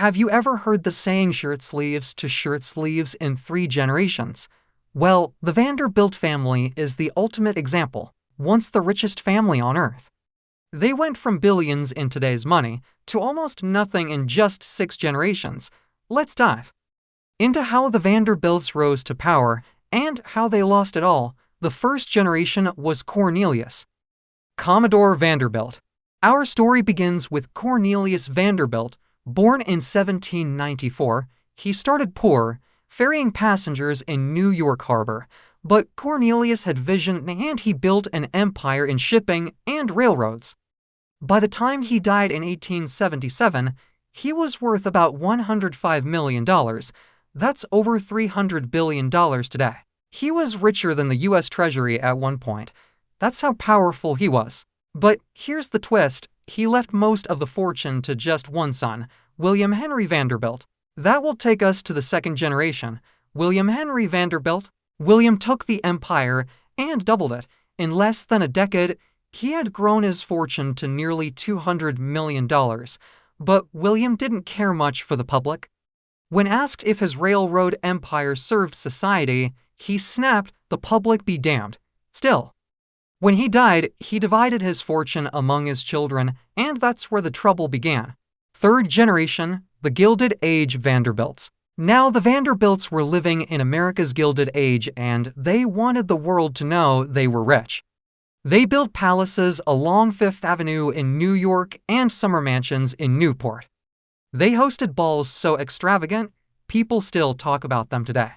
Have you ever heard the saying shirt sleeves to shirt sleeves in 3 generations? Well, the Vanderbilt family is the ultimate example, once the richest family on earth. They went from billions in today's money to almost nothing in just 6 generations. Let's dive into how the Vanderbilts rose to power and how they lost it all. The first generation was Cornelius, Commodore Vanderbilt. Our story begins with Cornelius Vanderbilt. Born in 1794, he started poor, ferrying passengers in New York Harbor. But Cornelius had vision and he built an empire in shipping and railroads. By the time he died in 1877, he was worth about $105 million. That's over $300 billion today. He was richer than the U.S. Treasury at one point. That's how powerful he was. But here's the twist. He left most of the fortune to just one son, William Henry Vanderbilt. That will take us to the second generation. William Henry Vanderbilt. William took the empire and doubled it. In less than a decade, he had grown his fortune to nearly $200 million. But William didn't care much for the public. When asked if his railroad empire served society, he snapped, "The public be damned." Still, when he died, he divided his fortune among his children, and that's where the trouble began. Third generation, the Gilded Age Vanderbilts. Now the Vanderbilts were living in America's Gilded Age, and they wanted the world to know they were rich. They built palaces along Fifth Avenue in New York and summer mansions in Newport. They hosted balls so extravagant, people still talk about them today.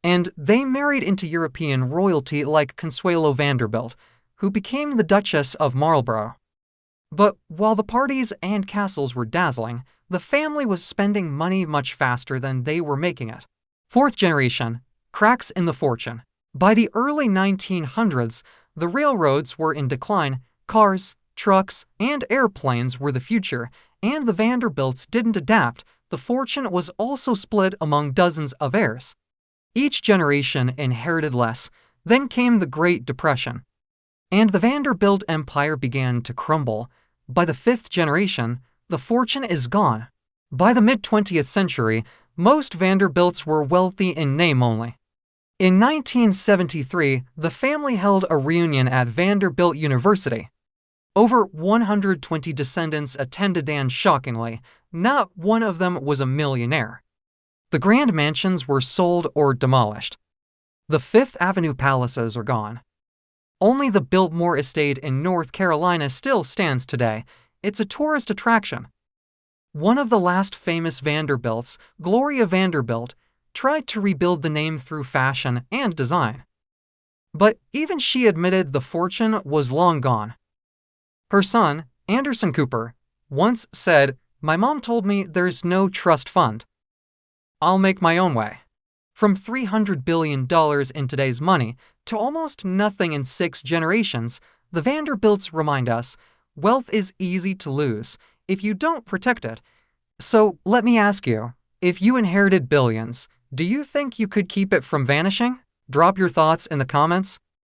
And they married into European royalty like Consuelo Vanderbilt, who became the Duchess of Marlborough. But while the parties and castles were dazzling, the family was spending money much faster than they were making it. Fourth generation, cracks in the fortune. By the early 1900s, the railroads were in decline, cars, trucks, and airplanes were the future, and the Vanderbilts didn't adapt. The fortune was also split among dozens of heirs. Each generation inherited less. Then came the Great Depression, and the Vanderbilt empire began to crumble. By the fifth generation, the fortune is gone. By the mid-20th century, most Vanderbilts were wealthy in name only. In 1973, the family held a reunion at Vanderbilt University. Over 120 descendants attended, and shockingly, not one of them was a millionaire. The grand mansions were sold or demolished. The Fifth Avenue palaces are gone. Only the Biltmore estate in North Carolina still stands today. It's a tourist attraction. One of the last famous Vanderbilts, Gloria Vanderbilt, tried to rebuild the name through fashion and design. But even she admitted the fortune was long gone. Her son, Anderson Cooper, once said, "My mom told me there's no trust fund. I'll make my own way." From $300 billion in today's money to almost nothing in 6 generations, the Vanderbilts remind us, wealth is easy to lose if you don't protect it. So let me ask you, if you inherited billions, do you think you could keep it from vanishing? Drop your thoughts in the comments.